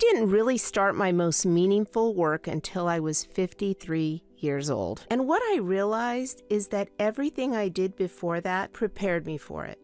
didn't really start my most meaningful work until I was 53 years old. And what I realized is that everything I did before that prepared me for it.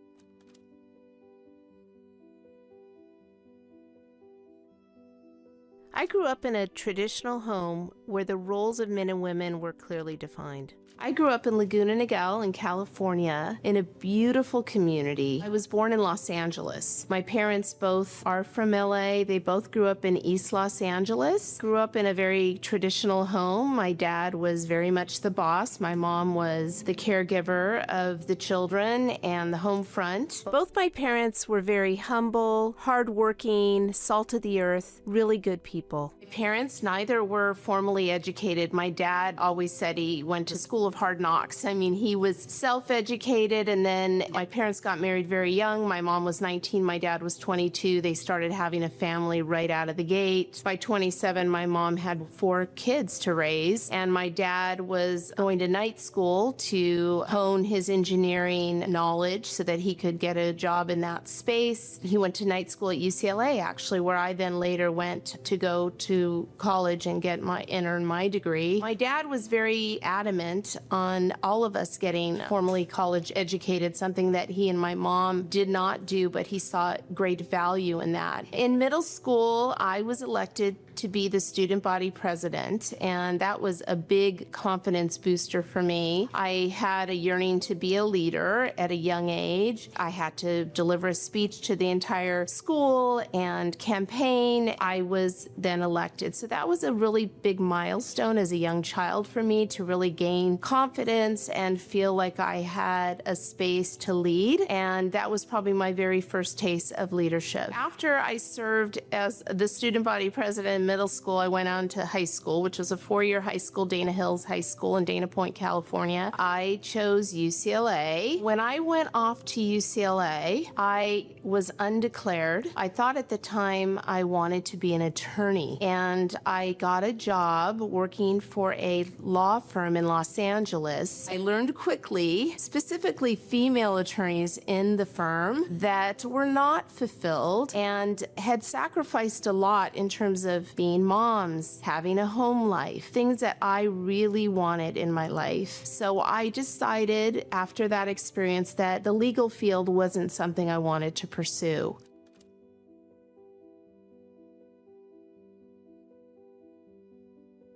I grew up in a traditional home where the roles of men and women were clearly defined. I grew up in Laguna Niguel in California in a beautiful community. I was born in Los Angeles. My parents both are from LA. They both grew up in East Los Angeles. Grew up in a very traditional home. My dad was very much the boss. My mom was the caregiver of the children and the home front. Both my parents were very humble, hardworking, salt of the earth, really good people. My parents, neither were formally educated. My dad always said he went to school of hard knocks. I mean, he was self-educated, and then my parents got married very young. My mom was 19, my dad was 22. They started having a family right out of the gate. By 27, my mom had 4 kids to raise, and my dad was going to night school to hone his engineering knowledge so that he could get a job in that space. He went to night school at UCLA, actually, where I then later went to go to college and earn my degree. My dad was very adamant on all of us getting formally college educated, something that he and my mom did not do, but he saw great value in that. In middle school, I was elected to be the student body president, and that was a big confidence booster for me. I had a yearning to be a leader at a young age. I had to deliver a speech to the entire school and campaign. I was then elected. So that was a really big milestone as a young child for me, to really gain confidence and feel like I had a space to lead. And that was probably my very first taste of leadership. After I served as the student body president in middle school, I went on to high school, which was a 4-year high school, Dana Hills High School in Dana Point, California. I chose UCLA. When I went off to UCLA, I was undeclared. I thought at the time I wanted to be an attorney, and I got a job working for a law firm in Los Angeles. I learned quickly, specifically female attorneys in the firm, that were not fulfilled and had sacrificed a lot in terms of being moms, having a home life, things that I really wanted in my life. So I decided after that experience that the legal field wasn't something I wanted to pursue.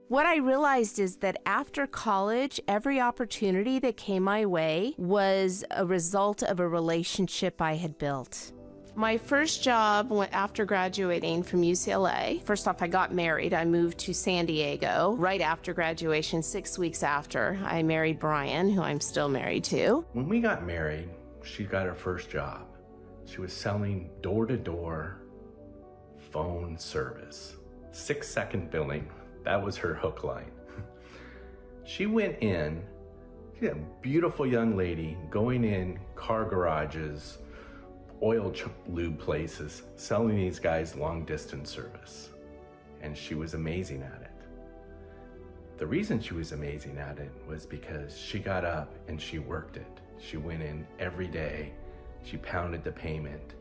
What I realized is that after college, every opportunity that came my way was a result of a relationship I had built. My first job after graduating from UCLA, first off, I got married. I moved to San Diego right after graduation, 6 weeks after. I married Brian, who I'm still married to. When we got married, she got her first job. She was selling door-to-door phone service, 6-second billing. That was her hook line. She went in, she's a beautiful young lady, going in car garages, oil lube places, selling these guys long distance service. And she was amazing at it. The reason she was amazing at it was because she got up and she worked it. She went in every day, she pounded the payment,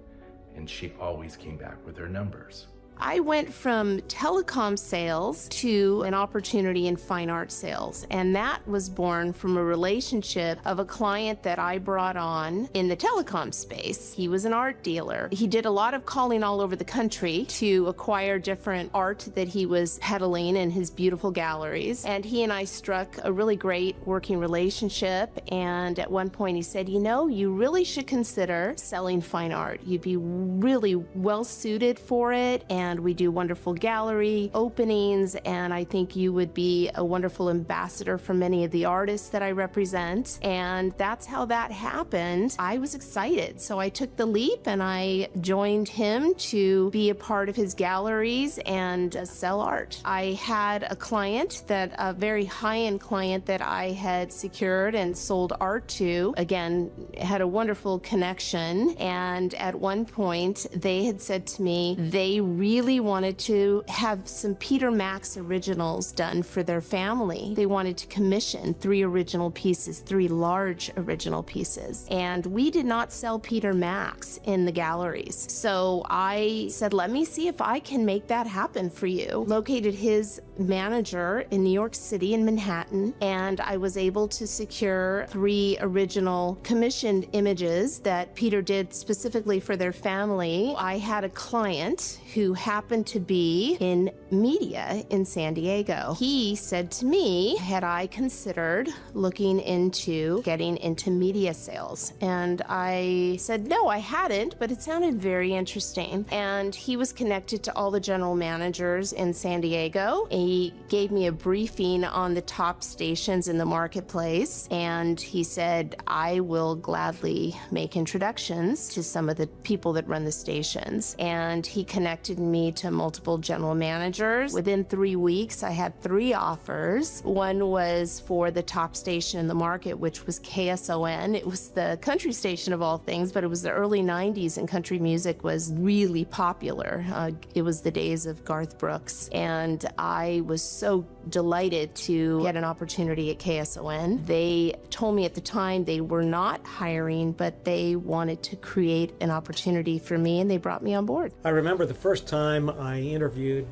and she always came back with her numbers. I went from telecom sales to an opportunity in fine art sales, and that was born from a relationship of a client that I brought on in the telecom space. He was an art dealer. He did a lot of calling all over the country to acquire different art that he was peddling in his beautiful galleries, and he and I struck a really great working relationship. And at one point he said, you know, you really should consider selling fine art. You'd be really well suited for it, and we do wonderful gallery openings, and I think you would be a wonderful ambassador for many of the artists that I represent. And that's how that happened. I was excited, so I took the leap and I joined him to be a part of his galleries and sell art. I had a client, a very high-end client that I had secured and sold art to. Again, had a wonderful connection, and at one point they had said to me they really really wanted to have some Peter Max originals done for their family. They wanted to commission 3 original pieces, 3 large original pieces. And we did not sell Peter Max in the galleries. So I said, let me see if I can make that happen for you. Located his manager in New York City in Manhattan, and I was able to secure 3 original commissioned images that Peter did specifically for their family. I had a client who happened to be in media in San Diego. He said to me, had I considered looking into getting into media sales? And I said, no, I hadn't, but it sounded very interesting. And he was connected to all the general managers in San Diego. He gave me a briefing on the top stations in the marketplace, and he said, I will gladly make introductions to some of the people that run the stations. And he connected me to multiple general managers. Within 3 weeks, I had 3 offers. One was for the top station in the market, which was KSON. It was the country station of all things, but it was the early 90s and country music was really popular. It was the days of Garth Brooks, and I was so delighted to get an opportunity at KSON. They told me at the time they were not hiring, but they wanted to create an opportunity for me, and they brought me on board. I remember the first time I interviewed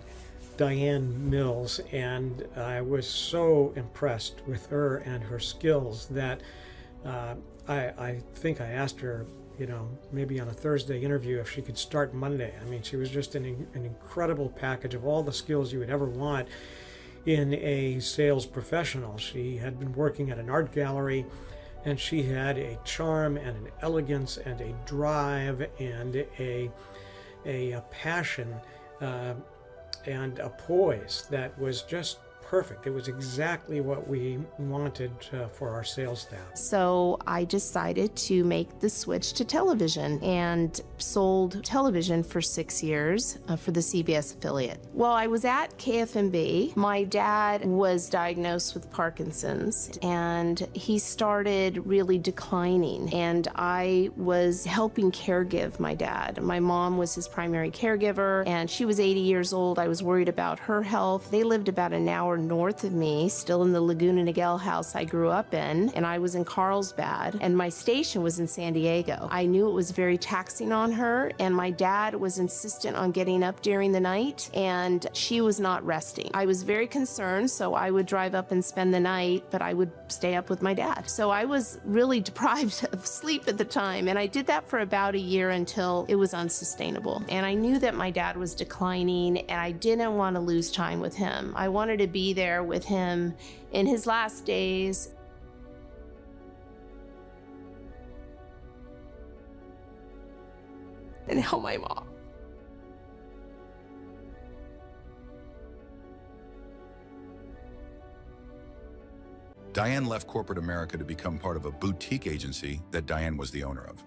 Diane Mills, and I was so impressed with her and her skills that I think I asked her, maybe on a Thursday interview if she could start Monday. I mean, she was just an incredible package of all the skills you would ever want in a sales professional. She had been working at an art gallery, and she had a charm and an elegance and a drive and a passion and a poise that was just perfect. It was exactly what we wanted for our sales staff. So I decided to make the switch to television and sold television for 6 years for the CBS affiliate. While I was at KFMB, my dad was diagnosed with Parkinson's, and he started really declining, and I was helping caregive my dad. My mom was his primary caregiver, and she was 80 years old. I was worried about her health. They lived about an hour north of me, still in the Laguna Niguel house I grew up in, and I was in Carlsbad, and my station was in San Diego. I knew it was very taxing on her, and my dad was insistent on getting up during the night, and she was not resting. I was very concerned, so I would drive up and spend the night, but I would stay up with my dad. So I was really deprived of sleep at the time, and I did that for about a year until it was unsustainable. And I knew that my dad was declining, and I didn't want to lose time with him. I wanted to be there with him in his last days. And help my mom. Diane left corporate America to become part of a boutique agency that Diane was the owner of.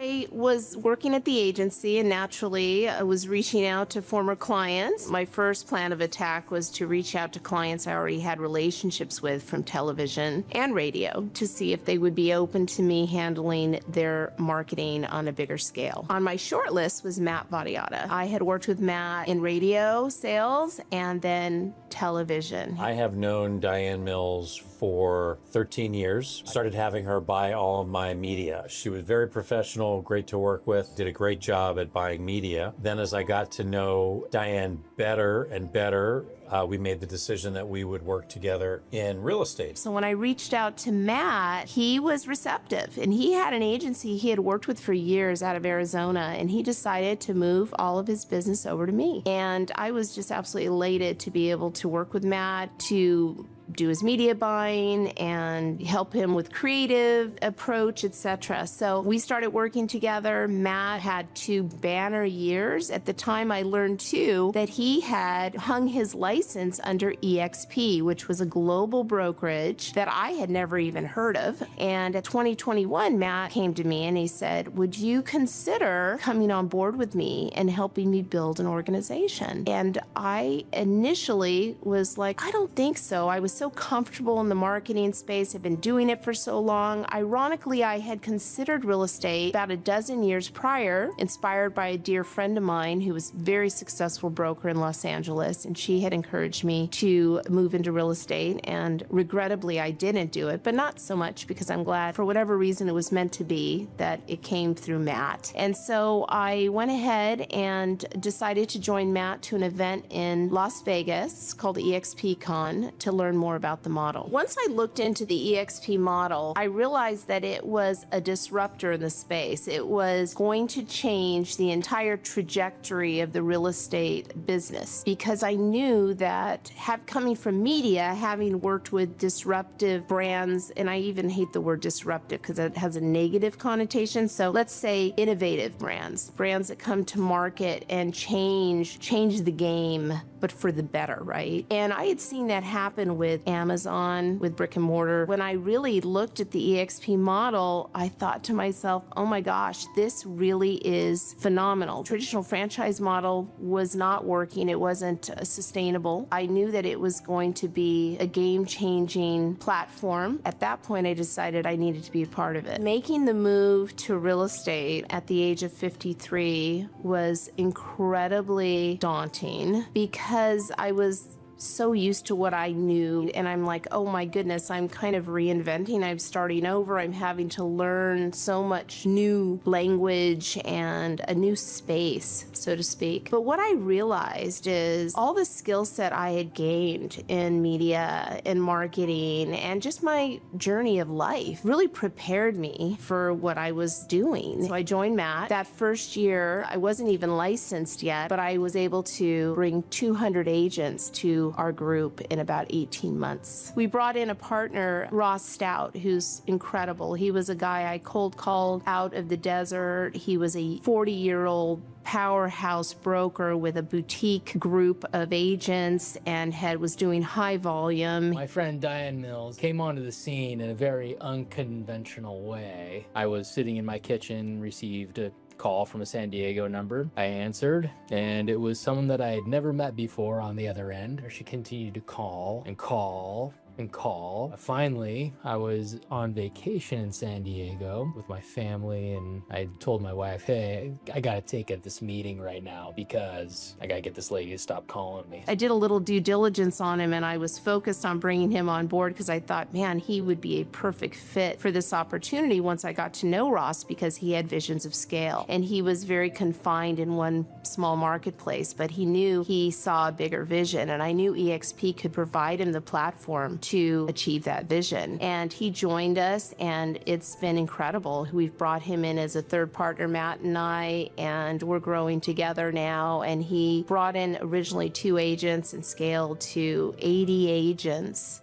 I was working at the agency, and naturally I was reaching out to former clients. My first plan of attack was to reach out to clients I already had relationships with from television and radio to see if they would be open to me handling their marketing on a bigger scale. On my short list was Matt Vadiata. I had worked with Matt in radio sales and then television. I have known Diane Mills for 13 years. Started having her buy all of my media. She was very professional, great to work with, did a great job at buying media. Then as I got to know Diane better and better, we made the decision that we would work together in real estate. So when I reached out to Matt, he was receptive, and he had an agency he had worked with for years out of Arizona, and he decided to move all of his business over to me. And I was just absolutely elated to be able to work with Matt, to do his media buying and help him with creative approach, etc. So we started working together. Matt had 2 banner years. At the time, I learned too that he had hung his license under EXP, which was a global brokerage that I had never even heard of. And at 2021, Matt came to me and he said, would you consider coming on board with me and helping me build an organization? And I initially was like, I don't think so. I was so comfortable in the marketing space. I've been doing it for so long. Ironically, I had considered real estate about a dozen years prior, inspired by a dear friend of mine who was a very successful broker in Los Angeles, and she had encouraged me to move into real estate, and regrettably I didn't do it, but not so much because I'm glad for whatever reason it was meant to be that it came through Matt. And so I went ahead and decided to join Matt to an event in Las Vegas called EXP Con to learn more about the model. Once I looked into the EXP model, I realized that it was a disruptor in the space. It was going to change the entire trajectory of the real estate business, because I knew that coming from media, having worked with disruptive brands, and I even hate the word disruptive because it has a negative connotation. So let's say innovative brands that come to market and change the game, but for the better, right? And I had seen that happen with Amazon, with brick and mortar. When I really looked at the EXP model, I thought to myself, oh my gosh, this really is phenomenal. Traditional franchise model was not working. It wasn't sustainable. I knew that it was going to be a game-changing platform. At that point, I decided I needed to be a part of it. Making the move to real estate at the age of 53 was incredibly daunting because I was so used to what I knew, and I'm like, oh my goodness, I'm kind of reinventing, I'm starting over, I'm having to learn so much new language and a new space, so to speak. But what I realized is all the skill set I had gained in media and marketing and just my journey of life really prepared me for what I was doing. So I joined Matt. That first year, I wasn't even licensed yet, but I was able to bring 200 agents to our group in about 18 months. We brought in a partner, Ross Stout, who's incredible. He was a guy I cold called out of the desert. He was a 40-year-old powerhouse broker with a boutique group of agents and was doing high volume. My friend Diane Mills came onto the scene in a very unconventional way. I was sitting in my kitchen, received a call from a San Diego number. I answered, and it was someone that I had never met before on the other end. She continued to call and call and call. Finally, I was on vacation in San Diego with my family, and I told my wife, hey, I gotta take this meeting right now because I gotta get this lady to stop calling me. I did a little due diligence on him, and I was focused on bringing him on board because I thought, man, he would be a perfect fit for this opportunity once I got to know Ross, because he had visions of scale. And he was very confined in one small marketplace, but he saw a bigger vision, and I knew EXP could provide him the platform to achieve that vision. And he joined us, and it's been incredible. We've brought him in as a third partner, Matt and I, and we're growing together now. And he brought in originally 2 agents and scaled to 80 agents.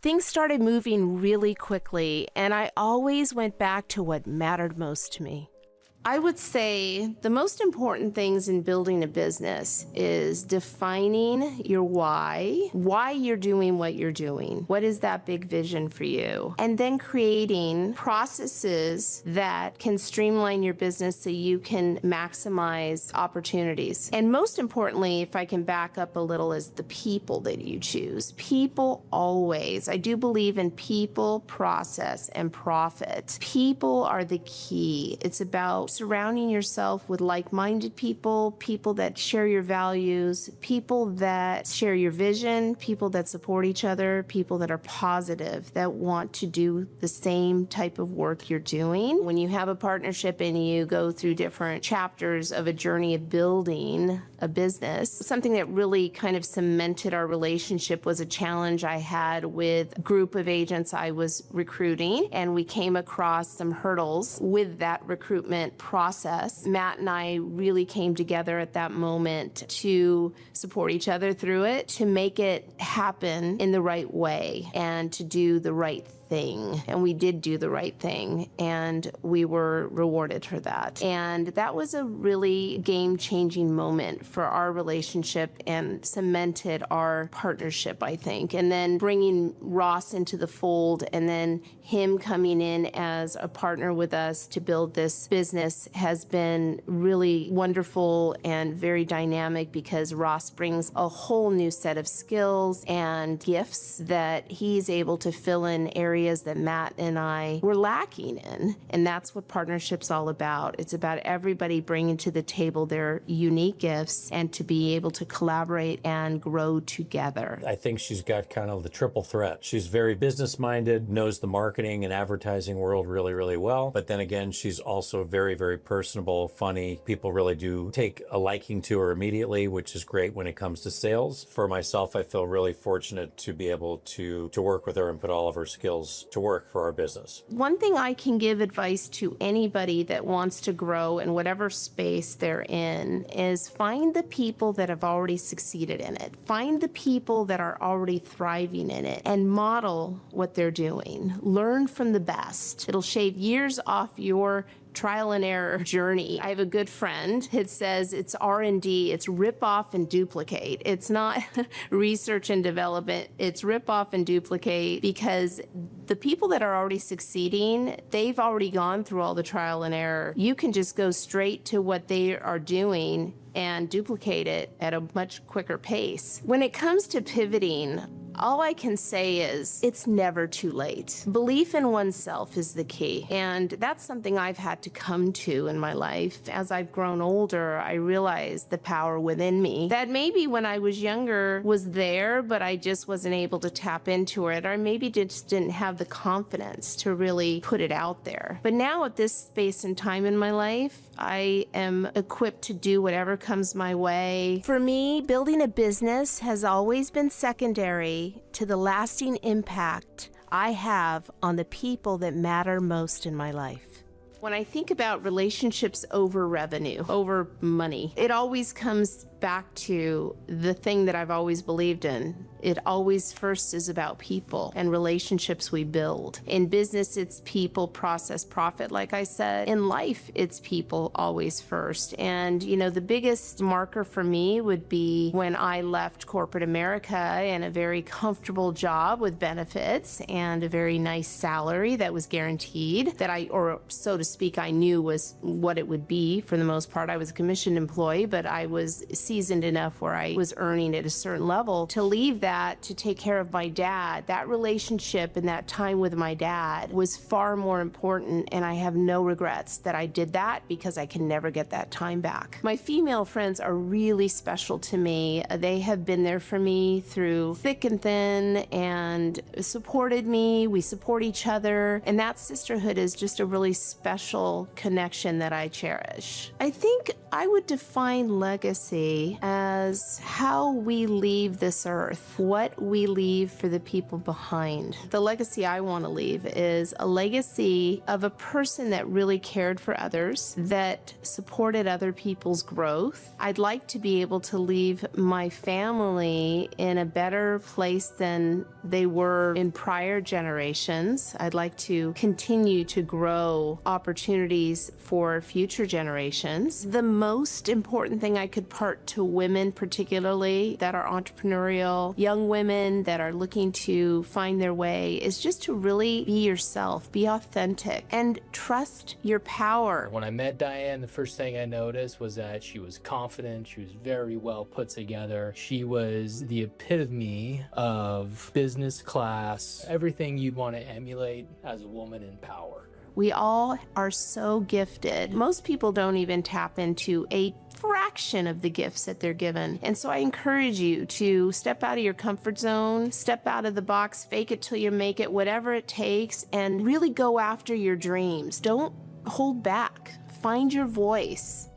Things started moving really quickly, and I always went back to what mattered most to me. I would say the most important things in building a business is defining your why you're doing what you're doing. What is that big vision for you? And then creating processes that can streamline your business so you can maximize opportunities. And most importantly, if I can back up a little, is the people that you choose. People always. I do believe in people, process, and profit. People are the key. It's about surrounding yourself with like-minded people, people that share your values, people that share your vision, people that support each other, people that are positive, that want to do the same type of work you're doing. When you have a partnership and you go through different chapters of a journey of building a business, something that really kind of cemented our relationship was a challenge I had with a group of agents I was recruiting, and we came across some hurdles with that recruitment process. Matt and I really came together at that moment to support each other through it, to make it happen in the right way, and to do the right thing. And we did do the right thing, and we were rewarded for that. And that was a really game-changing moment for our relationship and cemented our partnership, I think. And then bringing Ross into the fold, and then him coming in as a partner with us to build this business has been really wonderful and very dynamic, because Ross brings a whole new set of skills and gifts that he's able to fill in areas that Matt and I were lacking in. And that's what partnership's all about. It's about everybody bringing to the table their unique gifts and to be able to collaborate and grow together. I think she's got kind of the triple threat. She's very business-minded, knows the marketing and advertising world really, really well. But then again, she's also very, very personable, funny. People really do take a liking to her immediately, which is great when it comes to sales. For myself, I feel really fortunate to be able to work with her and put all of her skills to work for our business. One thing I can give advice to anybody that wants to grow in whatever space they're in is find the people that have already succeeded in it. Find the people that are already thriving in it and model what they're doing. Learn from the best. It'll shave years off your trial and error journey. I have a good friend. It says it's R&D. It's rip off and duplicate. It's not research and development. It's rip off and duplicate, because the people that are already succeeding, they've already gone through all the trial and error. You can just go straight to what they are doing and duplicate it at a much quicker pace. When it comes to pivoting, all I can say is it's never too late. Belief in oneself is the key. And that's something I've had to come to in my life. As I've grown older, I realized the power within me that maybe when I was younger was there, but I just wasn't able to tap into it, or maybe just didn't have the confidence to really put it out there. But now at this space and time in my life, I am equipped to do whatever comes my way. For me, building a business has always been secondary to the lasting impact I have on the people that matter most in my life. When I think about relationships over revenue, over money, it always comes back to the thing that I've always believed in. It always first is about people and relationships we build. In business, it's people, process, profit, like I said. In life, it's people always first. And, you know, the biggest marker for me would be when I left corporate America in a very comfortable job with benefits and a very nice salary that was guaranteed, that or so to speak, I knew was what it would be. For the most part, I was a commissioned employee, but I was seasoned enough where I was earning at a certain level to leave that to take care of my dad. That relationship and that time with my dad was far more important, and I have no regrets that I did that, because I can never get that time back. My female friends are really special to me. They have been there for me through thick and thin and supported me. We support each other, and that sisterhood is just a really special connection that I cherish. I think I would define legacy as how we leave this earth, what we leave for the people behind. The legacy I want to leave is a legacy of a person that really cared for others, that supported other people's growth. I'd like to be able to leave my family in a better place than they were in prior generations. I'd like to continue to grow opportunities for future generations. The most important thing I could part to women, particularly that are entrepreneurial, young women that are looking to find their way, is just to really be yourself, be authentic, and trust your power. When I met Diane, the first thing I noticed was that she was confident. She was very well put together. She was the epitome of business class, everything you'd want to emulate as a woman in power. We all are so gifted. Most people don't even tap into a fraction of the gifts that they're given. And so I encourage you to step out of your comfort zone, step out of the box, fake it till you make it, whatever it takes, and really go after your dreams. Don't hold back. Find your voice.